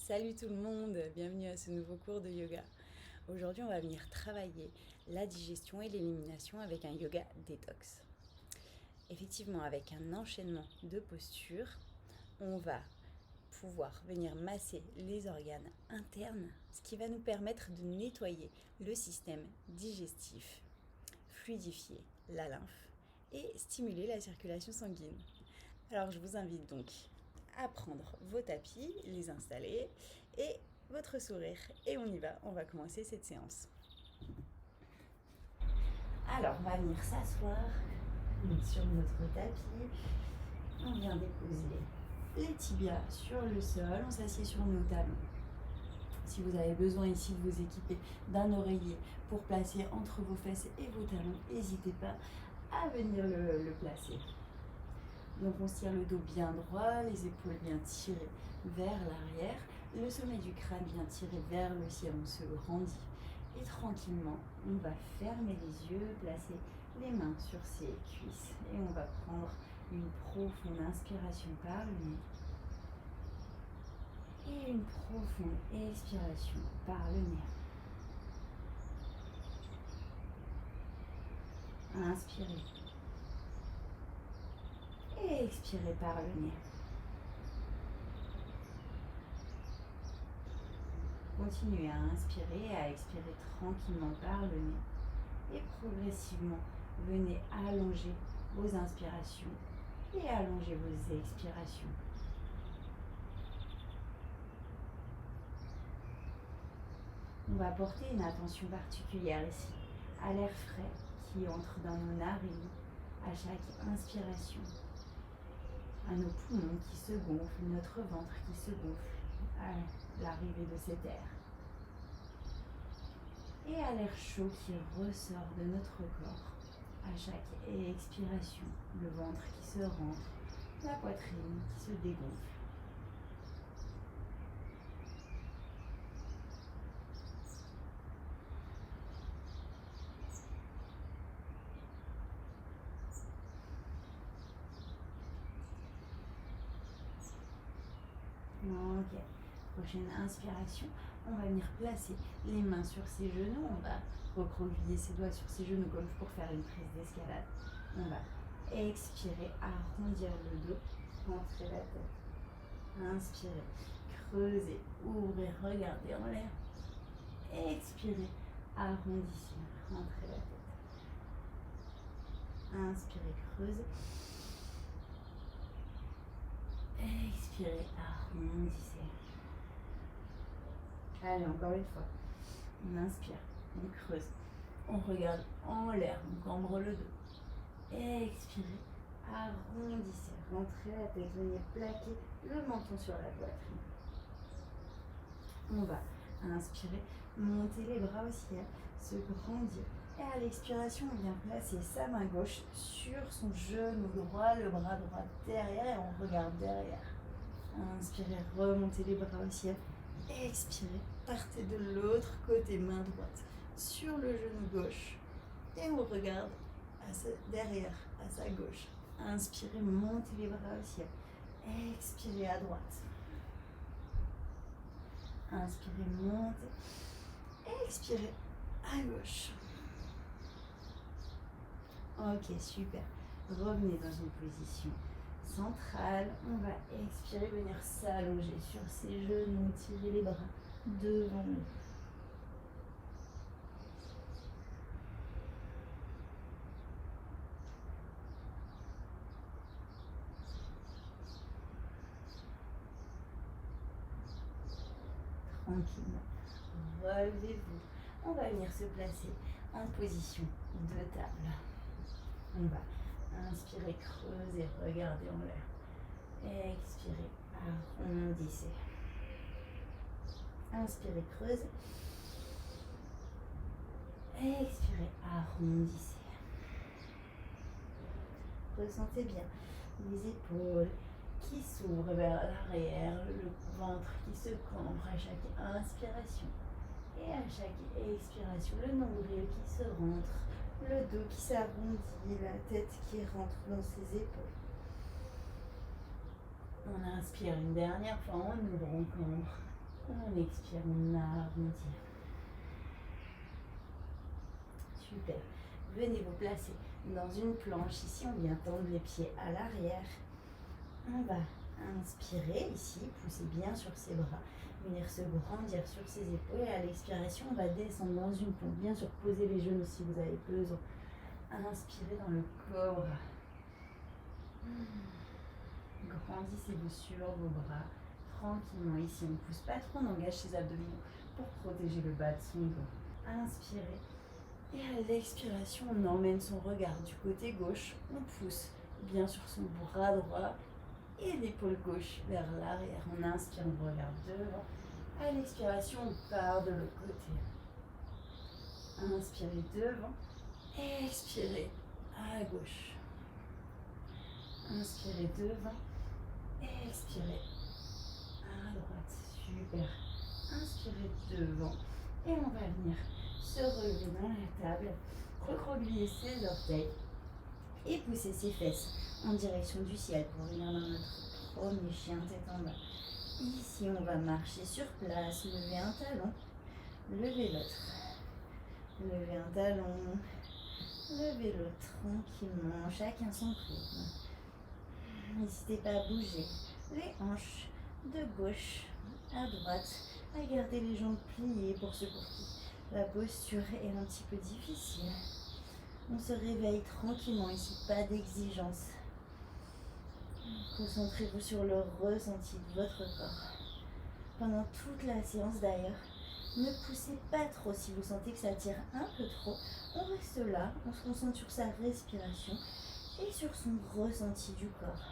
Salut tout le monde, bienvenue à ce nouveau cours de yoga. Aujourd'hui, on va venir travailler la digestion et l'élimination avec un yoga détox. Effectivement, avec un enchaînement de postures, on va pouvoir venir masser les organes internes, ce qui va nous permettre de nettoyer le système digestif, fluidifier la lymphe et stimuler la circulation sanguine. Alors je vous invite donc à prendre vos tapis, les installer et votre sourire. Et on y va, on va commencer cette séance. Alors on va venir s'asseoir sur notre tapis. On vient déposer les tibias sur le sol, on s'assied sur nos talons. Si vous avez besoin ici de vous équiper d'un oreiller pour placer entre vos fesses et vos talons, n'hésitez pas à venir le placer. Donc on se tire le dos bien droit, les épaules bien tirées vers l'arrière, le sommet du crâne bien tiré vers le ciel, on se grandit. Et tranquillement, on va fermer les yeux, placer les mains sur ses cuisses et on va prendre une profonde inspiration par le nez et une profonde expiration par le nez. Inspirez et expirez par le nez. Continuez à inspirer et à expirer tranquillement par le nez. Et progressivement, venez allonger vos inspirations et allonger vos expirations. On va porter une attention particulière ici à l'air frais qui entre dans nos narines à chaque inspiration, à nos poumons qui se gonflent, notre ventre qui se gonfle à l'arrivée de cet air. Et à l'air chaud qui ressort de notre corps à chaque expiration, le ventre qui se rentre, la poitrine qui se dégonfle. Ok, prochaine inspiration, on va venir placer les mains sur ses genoux, on va recroqueviller ses doigts sur ses genoux comme pour faire une prise d'escalade. On va expirer, arrondir le dos, rentrer la tête. Inspirez, creusez, ouvrez, regardez en l'air. Expirez, arrondissez, rentrez la tête. Inspirez, creusez. Expirez, arrondissez. Allez, encore une fois. On inspire, on creuse, on regarde en l'air, on cambre le dos. Expirez, arrondissez, rentrez la tête, venez plaquer le menton sur la poitrine. On va inspirer, monter les bras au ciel, se grandir. Et à l'expiration, on vient placer sa main gauche sur son genou droit, le bras droit derrière et on regarde derrière. Inspirez, remontez les bras au ciel. Expirez, partez de l'autre côté, main droite sur le genou gauche. Et on regarde derrière, à sa gauche. Inspirez, montez les bras au ciel. Expirez à droite. Inspirez, montez. Expirez à gauche. Ok, super. Revenez dans une position centrale. On va expirer, venir s'allonger sur ses genoux, tirer les bras devant nous. Tranquillement. Relevez-vous. On va venir se placer en position de table. On va inspirer, creuser, regarder en l'air. Expirez, arrondissez. Inspirez, creusez. Expirez, arrondissez. Ressentez bien les épaules qui s'ouvrent vers l'arrière, le ventre qui se cambre à chaque inspiration. Et à chaque expiration, le nombril qui se rentre, le dos qui s'arrondit, la tête qui rentre dans ses épaules. On inspire une dernière fois, on ouvre, on cambre. On expire, on arrondit. Super. Venez vous placer dans une planche. Ici, on vient tendre les pieds à l'arrière. On va inspirer ici, pousser bien sur ses bras. Venir se grandir sur ses épaules. Et à l'expiration, on va descendre dans une pompe. Bien sûr, posez les genoux si vous avez besoin. Inspirez dans le corps. Grandissez-vous sur vos bras. Tranquillement ici, on ne pousse pas trop, on engage ses abdominaux pour protéger le bas de son dos. Inspirez. Et à l'expiration, on emmène son regard du côté gauche. On pousse bien sur son bras droit et l'épaule gauche vers l'arrière. On inspire, on regarde devant. À l'expiration, on part de l'autre côté. Inspirez devant. Expirez à gauche. Inspirez devant. Expirez à droite. Super. Inspirez devant. Et on va venir se relever dans la table. Recroqueviller ses orteils. Et pousser ses fesses en direction du ciel pour venir dans notre premier chien tête en bas. Ici, on va marcher sur place. Lever un talon. Lever l'autre. Lever un talon. Lever l'autre tranquillement. Chacun son rythme. N'hésitez pas à bouger les hanches de gauche à droite, à garder les jambes pliées pour ceux pour qui la posture est un petit peu difficile. On se réveille tranquillement ici, pas d'exigence. Concentrez-vous sur le ressenti de votre corps. Pendant toute la séance d'ailleurs, ne poussez pas trop si vous sentez que ça tire un peu trop. On reste là, on se concentre sur sa respiration et sur son ressenti du corps.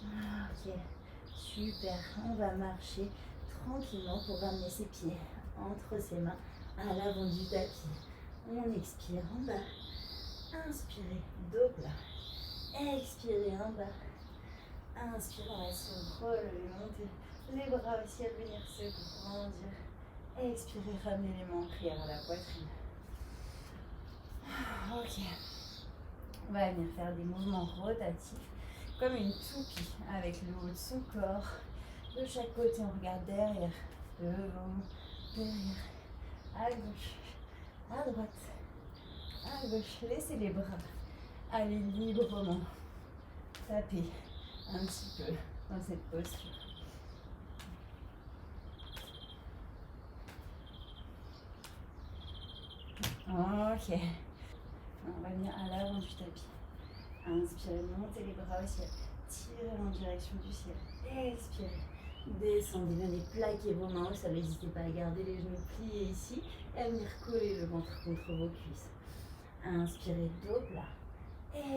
Ok, super. On va marcher tranquillement pour ramener ses pieds entre ses mains à l'avant du tapis. On expire en bas. Inspirez, dos plat. Expirez en bas. Inspirez, on va se relever, monter les bras au ciel, venir se grandir. Expirez, ramenez les mains en prière à la poitrine. Ok. On va venir faire des mouvements rotatifs comme une toupie avec le haut de son corps. De chaque côté, on regarde derrière, devant, derrière, à gauche, à droite, à gauche. Laissez les bras aller librement. Tapez un petit peu dans cette posture. Ok. On va venir à l'avant du tapis. Inspirez, montez les bras au ciel. Tirez en direction du ciel. Expirez. Descendez, venez plaquer vos mains au sol. N'hésitez pas à garder les genoux pliés ici et à venir coller le ventre contre vos cuisses. Inspirez, dos plat.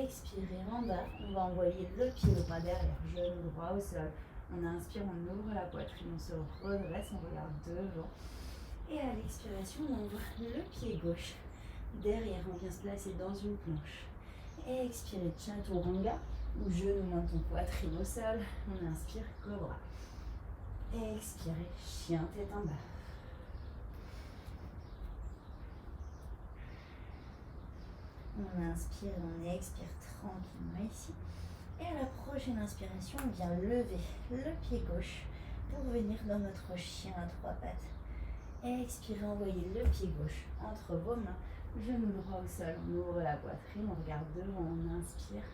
Expirez en bas. On va envoyer le pied droit derrière, genou droit au sol. On inspire, on ouvre la poitrine, on se redresse, on regarde devant. Et à l'expiration, on envoie le pied gauche derrière. On vient se placer dans une planche. Expirez, chaturanga, ou genou, menton, poitrine au sol. On inspire, cobra. Expirez, chien tête en bas. On inspire, on expire tranquillement ici. Et à la prochaine inspiration, on vient lever le pied gauche pour venir dans notre chien à trois pattes. Expirez, envoyez le pied gauche entre vos mains, genou droit au sol, on ouvre la poitrine, on regarde devant, on inspire.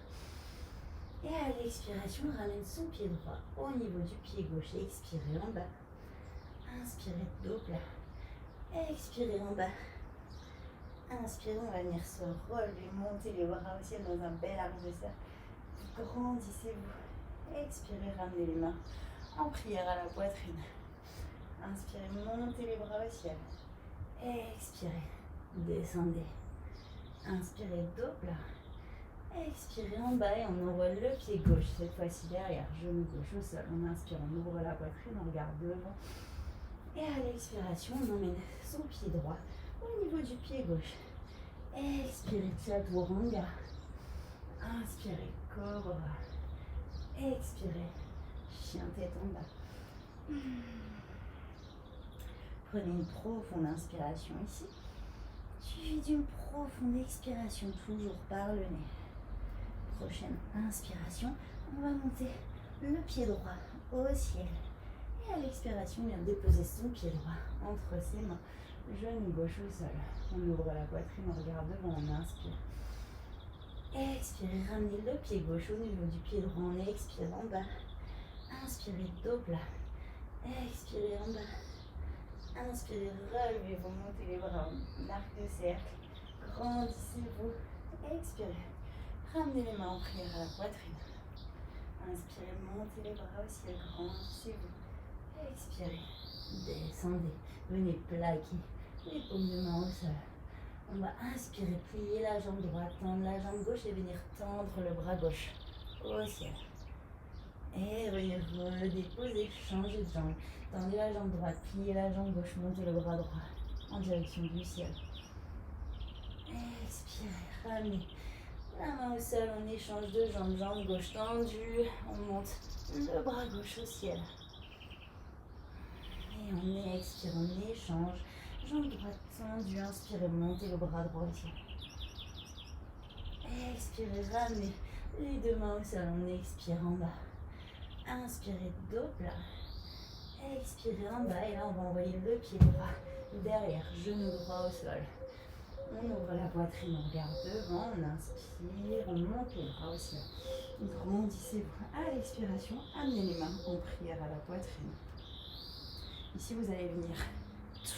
Et à l'expiration, on ramène son pied droit au niveau du pied gauche. Expirez en bas. Inspirez, dos plat. Expirez en bas. Inspirez, on va venir se relever, monter les bras au ciel dans un bel arc de cercle. Grandissez-vous. Expirez, ramenez les mains en prière à la poitrine. Inspirez, montez les bras au ciel. Expirez, descendez. Inspirez, dos plat. Expirez en bas et on envoie le pied gauche, cette fois-ci derrière, genou gauche au sol. On inspire, on ouvre la poitrine, on regarde devant. Et à l'expiration, on emmène son pied droit au niveau du pied gauche. Expirez, chaturanga. Inspirez, cobra. Expirez, chien tête en bas. Prenez une profonde inspiration ici, suivie d'une profonde expiration, toujours par le nez. Prochaine inspiration, on va monter le pied droit au ciel. Et à l'expiration, on vient déposer son pied droit entre ses mains. Genou gauche au sol. On ouvre la poitrine, on regarde devant, on inspire. Expirez, ramenez le pied gauche au niveau du pied droit, on expire en bas. Inspirez, dos plat. Expirez en bas. Inspirez, relevez-vous, montez les bras en arc de cercle. Grandissez-vous. Expirez. Ramenez les mains en prière à la poitrine. Inspirez, montez les bras au ciel, grandissez-vous. Expirez, descendez. Venez plaquer les paumes de main au sol. On va inspirer, plier la jambe droite, tendre la jambe gauche et venir tendre le bras gauche au ciel. Et venir redéposer, changer de jambe. Tendez la jambe droite, pliez la jambe gauche, montez le bras droit en direction du ciel. Expirez, ramenez la main au sol, on échange de jambes, jambe gauche tendue, on monte le bras gauche au ciel. Et on expire, on échange, jambe droite tendue, inspirez, montez le bras droit au ciel. Expirez, ramenez les deux mains au sol, on expire en bas. Inspirez, dos plat. Expirez en bas et là on va envoyer le pied droit derrière, genou droit au sol. On ouvre la poitrine, on regarde devant, on inspire, on monte les bras au ciel. Grandissez-vous. À l'expiration, amenez les mains en prière à la poitrine. Ici, vous allez venir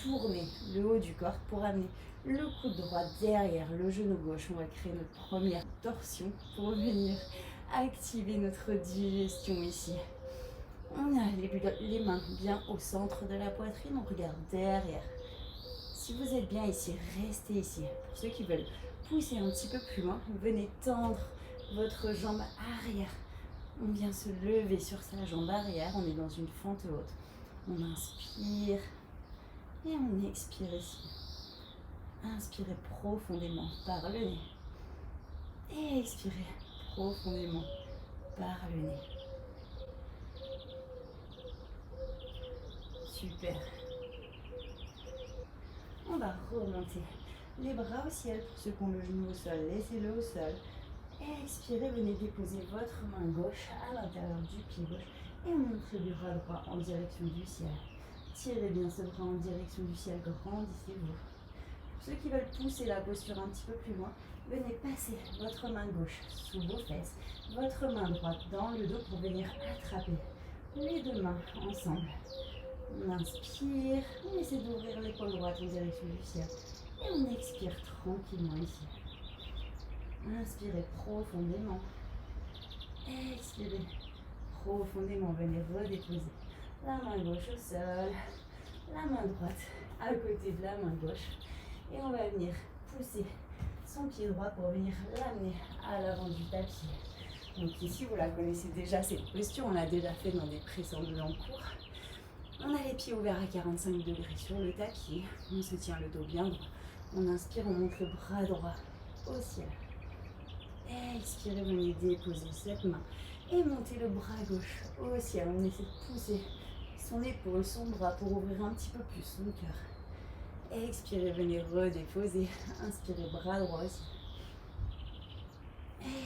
tourner le haut du corps pour amener le coude droit derrière le genou gauche. On va créer notre première torsion pour venir activer notre digestion ici. On a les mains bien au centre de la poitrine, on regarde derrière. Si vous êtes bien ici, restez ici. Pour ceux qui veulent pousser un petit peu plus loin, venez tendre votre jambe arrière. On vient se lever sur sa jambe arrière, on est dans une fente haute. On inspire et on expire ici. Inspirez profondément par le nez. Et expirez profondément par le nez. Super. On va remonter les bras au ciel pour ceux qui ont le genou au sol. Laissez-le au sol. Expirez, venez déposer votre main gauche à l'intérieur du pied gauche et on monte le bras droit en direction du ciel. Tirez bien ce bras en direction du ciel, grandissez-vous. Pour ceux qui veulent pousser la posture un petit peu plus loin, venez passer votre main gauche sous vos fesses, votre main droite dans le dos pour venir attraper les deux mains ensemble. On inspire, on essaie d'ouvrir l'épaule droite en direction du ciel et on expire tranquillement ici. Inspirez profondément, expirez profondément, venez redéposer la main gauche au sol, la main droite à côté de la main gauche et on va venir pousser son pied droit pour venir l'amener à l'avant du tapis. Donc ici vous la connaissez déjà cette posture, on l'a déjà fait dans des précédents cours. On a les pieds ouverts à 45 degrés sur le tapis, on se tient le dos bien droit, on inspire, on monte le bras droit au ciel. Expirez, venez déposer cette main et montez le bras gauche au ciel. On essaie de pousser son épaule, son bras pour ouvrir un petit peu plus son cœur. Expirez, venez redéposer. Inspirez, bras droit au ciel.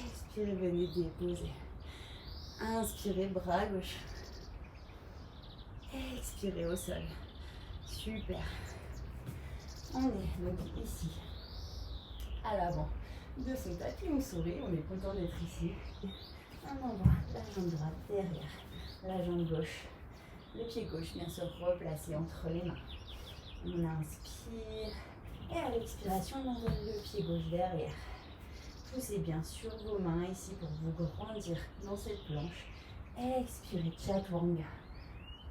Expirez, venez déposer. Inspirez, bras gauche. Expirez au sol. Super. On est donc ici, à l'avant de son tapis, on sourit, on est content d'être ici. On envoie la jambe droite derrière, la jambe gauche. Le pied gauche vient se replacer entre les mains. On inspire et à l'expiration, on envoie le pied gauche derrière. Poussez bien sur vos mains ici pour vous grandir dans cette planche. Expirez, Chaturanga.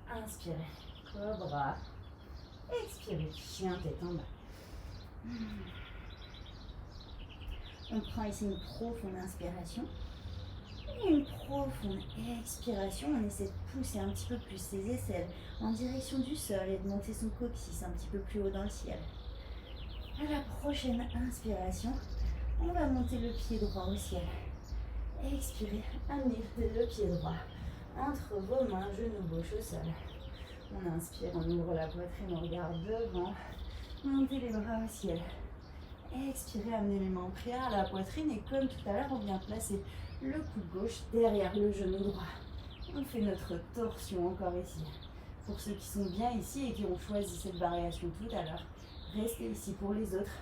Inspirez, Cobra. Expirez, chien tête en bas. On prend ici une profonde inspiration et une profonde expiration. On essaie de pousser un petit peu plus ses aisselles en direction du sol et de monter son coccyx un petit peu plus haut dans le ciel. À la prochaine inspiration, on va monter le pied droit au ciel. Expirez, amenez le pied droit entre vos mains, genou gauche au sol. On inspire, on ouvre la poitrine, on regarde devant. Montez les bras au ciel. Expirez, amenez les mains en prière à la poitrine et comme tout à l'heure, on vient placer le coude gauche derrière le genou droit. On fait notre torsion encore ici. pour ceux qui sont bien ici et qui ont choisi cette variation tout à l'heure. Restez ici pour les autres.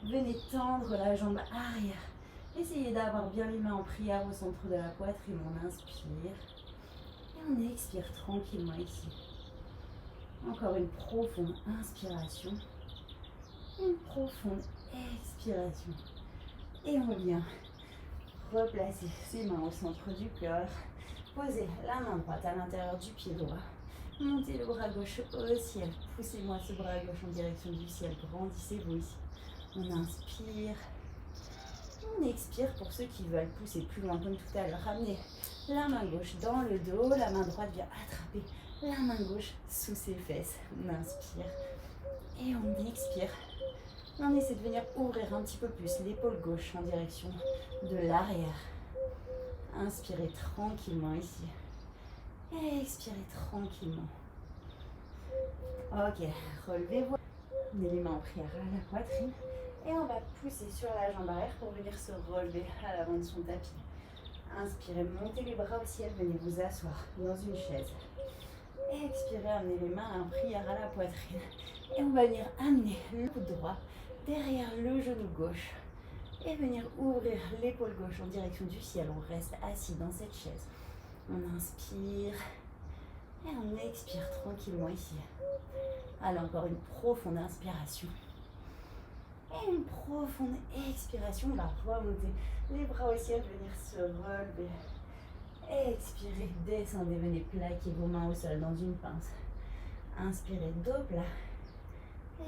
Venez tendre la jambe arrière. Essayez d'avoir bien les mains en prière au centre de la poitrine. On inspire et on expire tranquillement ici. Encore une profonde inspiration. Une profonde expiration. Et on vient replacer ses mains au centre du cœur. Posez la main droite à l'intérieur du pied droit. Montez le bras gauche au ciel. Poussez-moi ce bras gauche en direction du ciel. Grandissez-vous ici. On inspire. On expire pour ceux qui veulent pousser plus loin comme tout à l'heure. Ramenez la main gauche dans le dos. La main droite vient attraper la main gauche sous ses fesses. On inspire. Et on expire. On essaie de venir ouvrir un petit peu plus l'épaule gauche en direction de l'arrière. Inspirez tranquillement ici. Et expirez tranquillement. Ok, relevez-vous. Mettez les mains en prière à la poitrine. Et on va pousser sur la jambe arrière pour venir se relever à l'avant de son tapis. Inspirez, montez les bras au ciel, venez vous asseoir dans une chaise. Expirez, amenez les mains en prière à la poitrine. Et on va venir amener le coude droit derrière le genou gauche. Et venir ouvrir l'épaule gauche en direction du ciel. On reste assis dans cette chaise. On inspire et on expire tranquillement ici. Allez, encore une profonde inspiration. Et une profonde expiration. On va remonter les bras au ciel, venir se relever. Expirez, descendez, venez plaquer vos mains au sol dans une pince. Inspirez, dos plat.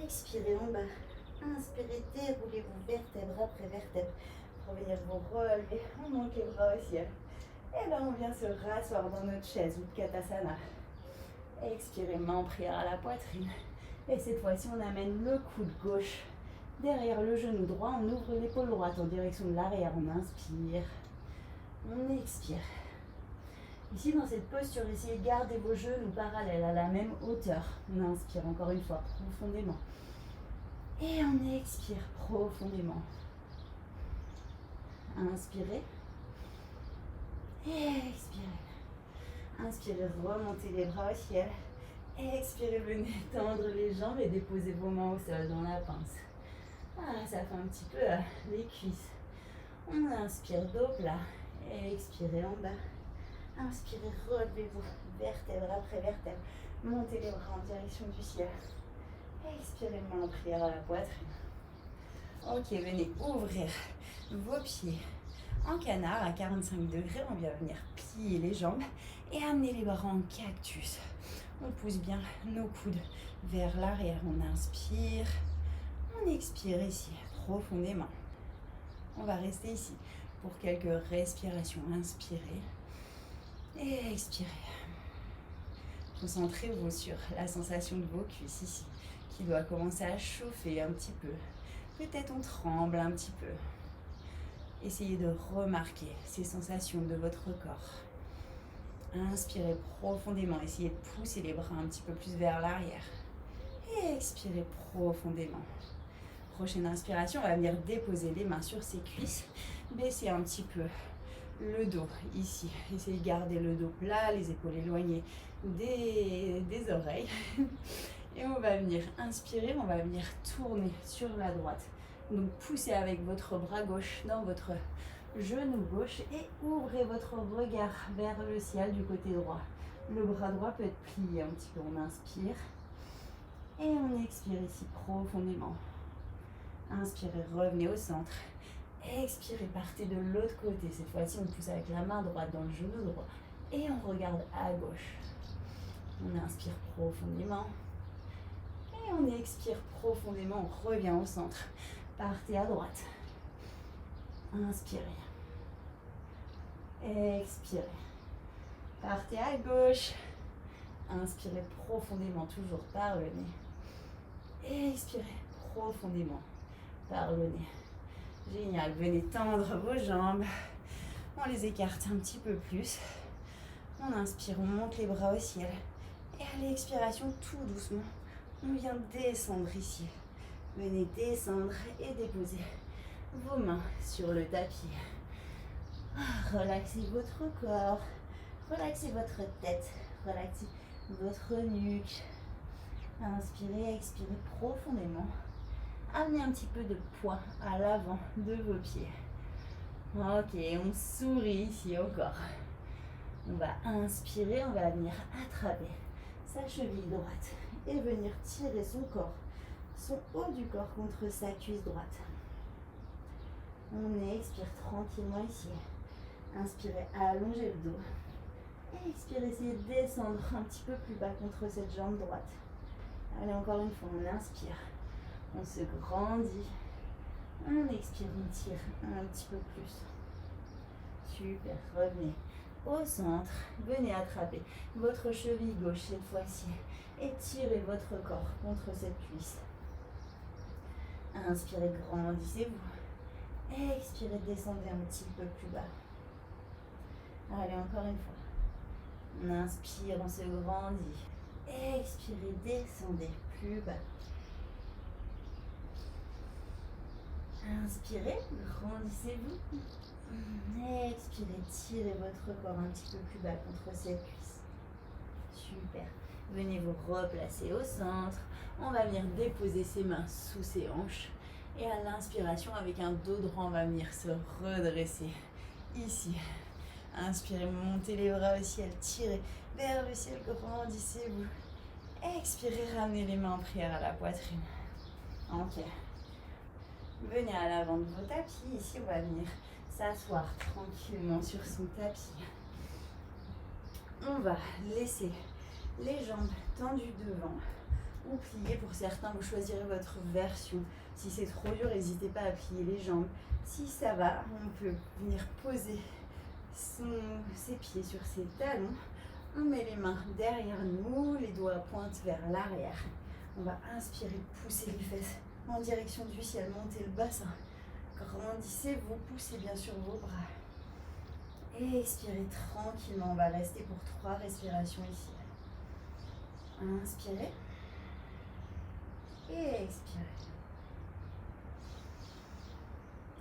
Expirez en bas. Inspirez, déroulez-vous vertèbre après vertèbre pour venir vous relever. On monte les bras au ciel. Et là, on vient se rasseoir dans notre chaise, Utkatasana. Expirez, main en prière à la poitrine. Et cette fois-ci, on amène le coude gauche derrière le genou droit. On ouvre l'épaule droite en direction de l'arrière. On inspire. On expire. Ici, dans cette posture, essayez de garder vos genoux parallèles à la même hauteur. On inspire encore une fois profondément. Et on expire profondément. Inspirez. Et expirez. Inspirez, remontez les bras au ciel. Expirez, venez tendre les jambes et déposez vos mains au sol dans la pince. Ah, ça fait un petit peu les cuisses. On inspire, dos plat. Expirez en bas. Inspirez, relevez-vous, vertèbre après vertèbre. Montez les bras en direction du ciel. Expirez, main en prière à la poitrine. Ok, venez ouvrir vos pieds en canard à 45 degrés. On vient venir plier les jambes et amener les bras en cactus. On pousse bien nos coudes vers l'arrière. On inspire. On expire ici profondément. On va rester ici pour quelques respirations. Inspirez. Et expirez. Concentrez-vous sur la sensation de vos cuisses ici, qui doit commencer à chauffer un petit peu. Peut-être on tremble un petit peu. Essayez de remarquer ces sensations de votre corps. Inspirez profondément. Essayez de pousser les bras un petit peu plus vers l'arrière. Et expirez profondément. Prochaine inspiration, on va venir déposer les mains sur ses cuisses. Baissez un petit peu le dos ici. Essayez de garder le dos plat, les épaules éloignées des oreilles. Et on va venir inspirer, on va venir tourner sur la droite. Donc poussez avec votre bras gauche dans votre genou gauche et ouvrez votre regard vers le ciel du côté droit. Le bras droit peut être plié un petit peu. On inspire et on expire ici profondément. Inspirez, revenez au centre. Expirez, partez de l'autre côté. Cette fois-ci, on pousse avec la main droite dans le genou droit. Et on regarde à gauche. On inspire profondément. Et on expire profondément. On revient au centre. Partez à droite. Inspirez. Expirez. Partez à gauche. Inspirez profondément, toujours par le nez. Expirez profondément par le nez. Génial, venez tendre vos jambes. On les écarte un petit peu plus. On inspire, on monte les bras au ciel. Et à l'expiration, tout doucement, on vient descendre ici. Venez descendre et déposer vos mains sur le tapis. Relaxez votre corps, relaxez votre tête, relaxez votre nuque. Inspirez, expirez profondément. Amenez un petit peu de poids à l'avant de vos pieds. Ok, on sourit ici encore. On va inspirer, on va venir attraper sa cheville droite et venir tirer son corps, son haut du corps contre sa cuisse droite. On expire tranquillement ici. Inspirez, allongez le dos. Et expirez, essayez de descendre un petit peu plus bas contre cette jambe droite. Allez, encore une fois, on inspire. On se grandit. On expire, on tire un petit peu plus. Super, revenez au centre. Venez attraper votre cheville gauche cette fois-ci. Et tirez votre corps contre cette cuisse. Inspirez, grandissez-vous. Expirez, descendez un petit peu plus bas. Allez, encore une fois. On inspire, on se grandit. Expirez, descendez plus bas. Inspirez, grandissez-vous. Expirez, tirez votre corps un petit peu plus bas contre cette cuisse. Super. Venez vous replacer au centre. On va venir déposer ses mains sous ses hanches. Et à l'inspiration, avec un dos droit, on va venir se redresser. Ici. Inspirez, montez les bras au ciel, tirez vers le ciel, grandissez-vous. Expirez, ramenez les mains en prière à la poitrine. Ok. Venez à l'avant de vos tapis. Ici, on va venir s'asseoir tranquillement sur son tapis. On va laisser les jambes tendues devant ou plier. Pour certains, vous choisirez votre version. Si c'est trop dur, n'hésitez pas à plier les jambes. Si ça va, on peut venir poser ses pieds sur ses talons. On met les mains derrière nous, les doigts pointent vers l'arrière. On va inspirer, pousser les fesses en direction du ciel, montez le bassin. Grandissez-vous, poussez bien sûr vos bras. Et expirez tranquillement, on va rester pour 3 respirations ici. Inspirez. Et expirez.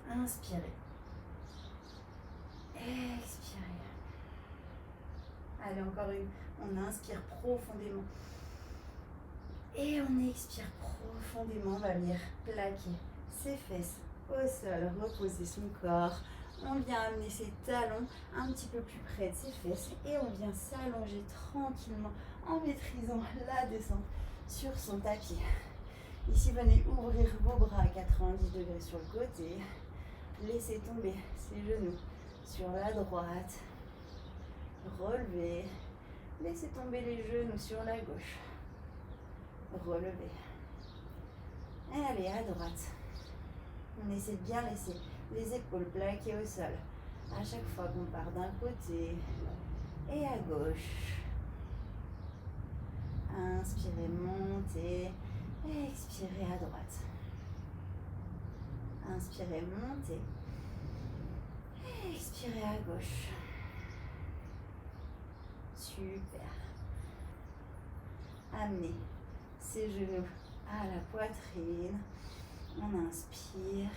Inspirez. Expirez. Allez, encore une. On inspire profondément. Et on expire profondément. On va venir plaquer ses fesses au sol. Reposer son corps. On vient amener ses talons un petit peu plus près de ses fesses. Et on vient s'allonger tranquillement en maîtrisant la descente sur son tapis. Ici, venez ouvrir vos bras à 90 degrés sur le côté. Laissez tomber ses genoux sur la droite. Relevez. Laissez tomber les genoux sur la gauche. Relevez. Et allez, à droite. On essaie de bien laisser les épaules plaquées au sol. À chaque fois qu'on part d'un côté et à gauche. Inspirez, montez. Expirez à droite. Inspirez, montez. Expirez à gauche. Super. Amenez ses genoux à la poitrine. On inspire.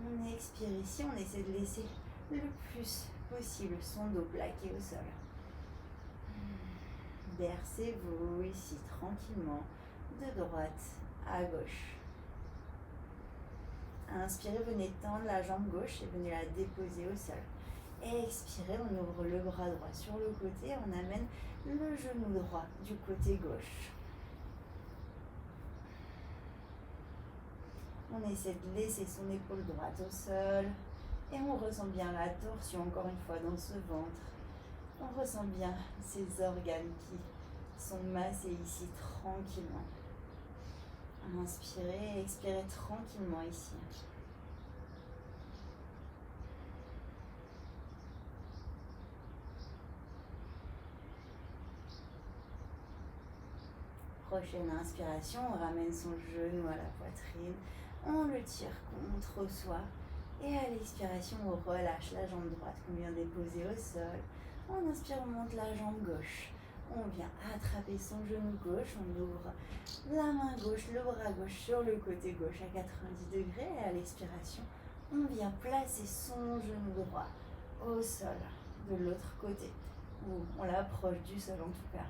On expire ici. On essaie de laisser le plus possible son dos plaqué au sol. Bercez-vous ici tranquillement de droite à gauche. Inspirez, venez tendre la jambe gauche et venez la déposer au sol. Expirez, on ouvre le bras droit sur le côté, on amène le genou droit du côté gauche. On essaie de laisser son épaule droite au sol et on ressent bien la torsion encore une fois dans ce ventre. On ressent bien ces organes qui sont massés ici tranquillement. Inspirez, expirez tranquillement ici. Prochaine inspiration, on ramène son genou à la poitrine, on le tire contre soi et à l'expiration, on relâche la jambe droite qu'on vient déposer au sol. On inspire, on monte la jambe gauche. On vient attraper son genou gauche, on ouvre la main gauche, le bras gauche sur le côté gauche à 90 degrés. Et à l'expiration, on vient placer son genou droit au sol de l'autre côté. Ou on l'approche du sol en tout cas.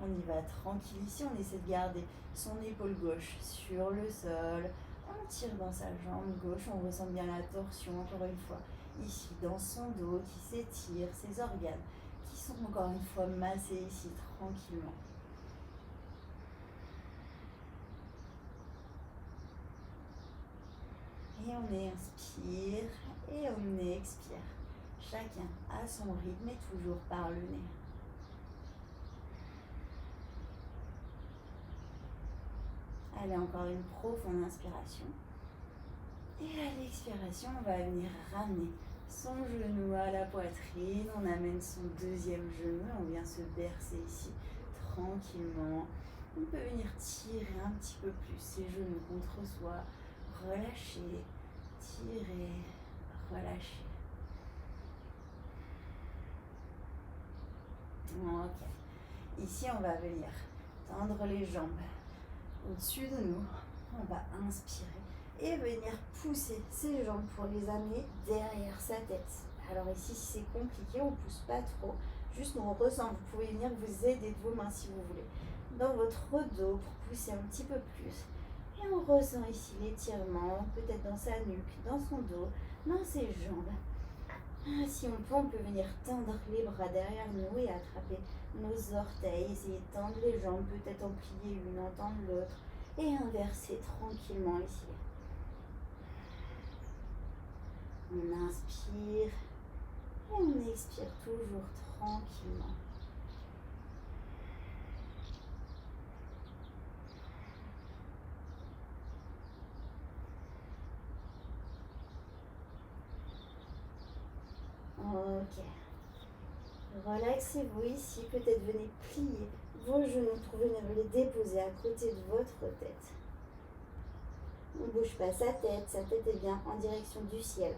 On y va tranquille ici, on essaie de garder son épaule gauche sur le sol. On tire dans sa jambe gauche, on ressent bien la torsion encore une fois. Ici dans son dos qui s'étire, ses organes qui sont encore une fois massés ici tranquillement. Et on inspire et on expire. Chacun à son rythme et toujours par le nez. Allez, encore une profonde inspiration. Et à l'expiration, on va venir ramener son genou à la poitrine. On amène son deuxième genou. On vient se bercer ici tranquillement. On peut venir tirer un petit peu plus ses genoux contre soi. Relâcher, tirer, relâcher. Ok. Ici, on va venir tendre les jambes au-dessus de nous. On va inspirer et venir pousser ses jambes pour les amener derrière sa tête. Alors ici, si c'est compliqué, on ne pousse pas trop. Juste on ressent, vous pouvez venir vous aider de vos mains si vous voulez. Dans votre dos pour pousser un petit peu plus. Et on ressent ici l'étirement, peut-être dans sa nuque, dans son dos, dans ses jambes. Si on peut venir tendre les bras derrière nous et attraper nos orteils, essayer de tendre les jambes, peut-être en plier une, en tendre l'autre, et inverser tranquillement ici. On inspire et on expire toujours tranquillement. Ok. Relaxez-vous ici, peut-être venez plier vos genoux pour venir les déposer à côté de votre tête. On ne bouge pas sa tête est bien en direction du ciel.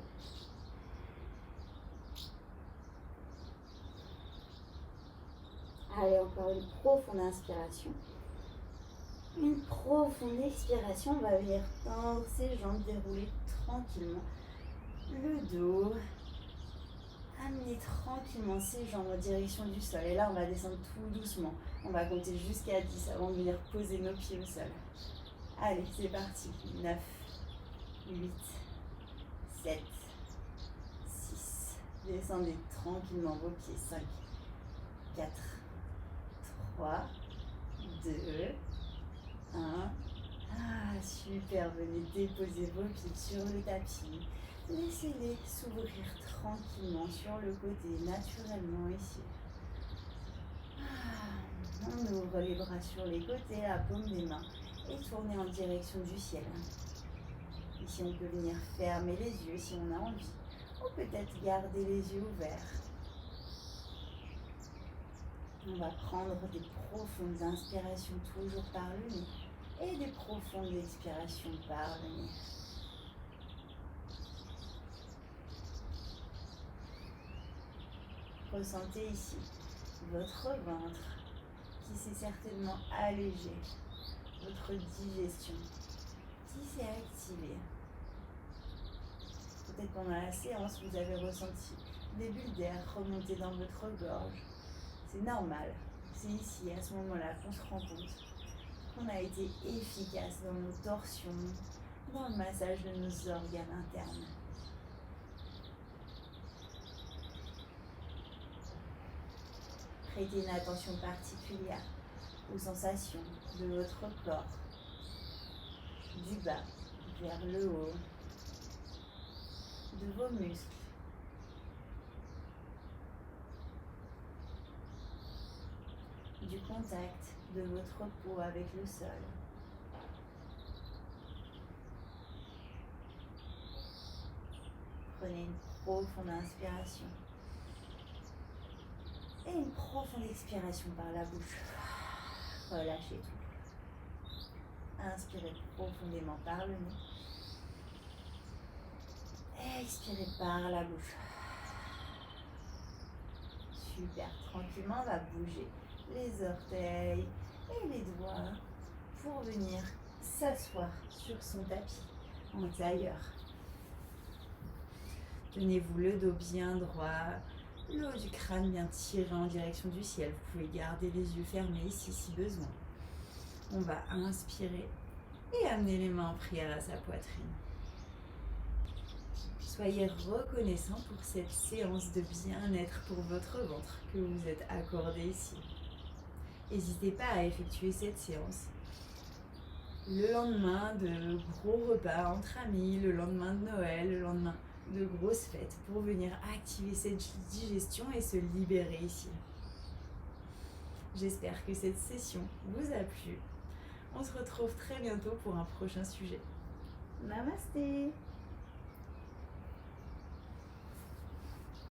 Allez, encore une profonde inspiration. Une profonde expiration, on va venir tendre ses jambes, dérouler tranquillement le dos. Amener tranquillement ses jambes en direction du sol. Et là, on va descendre tout doucement. On va compter jusqu'à 10 avant de venir poser nos pieds au sol. Allez, c'est parti. 9, 8, 7, 6. Descendez tranquillement vos pieds. 5, 4, 3, 2, 1. Ah, super. Venez déposer vos pieds sur le tapis. Laissez-les s'ouvrir tranquillement sur le côté, naturellement ici. On ouvre les bras sur les côtés, la paume des mains et tourner en direction du ciel. Ici, on peut venir fermer les yeux si on a envie, ou peut-être garder les yeux ouverts. On va prendre des profondes inspirations toujours par le nez et des profondes expirations par le nez. Ressentez ici votre ventre qui s'est certainement allégé, votre digestion qui s'est activée. Peut-être pendant la séance, vous avez ressenti des bulles d'air remonter dans votre gorge. C'est normal, c'est ici, à ce moment-là, qu'on se rend compte qu'on a été efficace dans nos torsions, dans le massage de nos organes internes. Prêtez une attention particulière aux sensations de votre corps, du bas vers le haut, de vos muscles. Du contact de votre peau avec le sol. Prenez une profonde inspiration. Et une profonde expiration par la bouche. Relâchez tout. Inspirez profondément par le nez. Expirez par la bouche. Super. Tranquillement, on va bouger les orteils et les doigts pour venir s'asseoir sur son tapis en tailleur. Tenez-vous le dos bien droit. Le haut du crâne bien tiré en direction du ciel. Vous pouvez garder les yeux fermés ici si besoin. On va inspirer et amener les mains en prière à sa poitrine. Soyez reconnaissant pour cette séance de bien-être pour votre ventre que vous êtes accordé ici. N'hésitez pas à effectuer cette séance le lendemain de gros repas entre amis, le lendemain de Noël, le lendemain de grosses fêtes pour venir activer cette digestion et se libérer ici. J'espère que cette session vous a plu. On se retrouve très bientôt pour un prochain sujet. Namasté!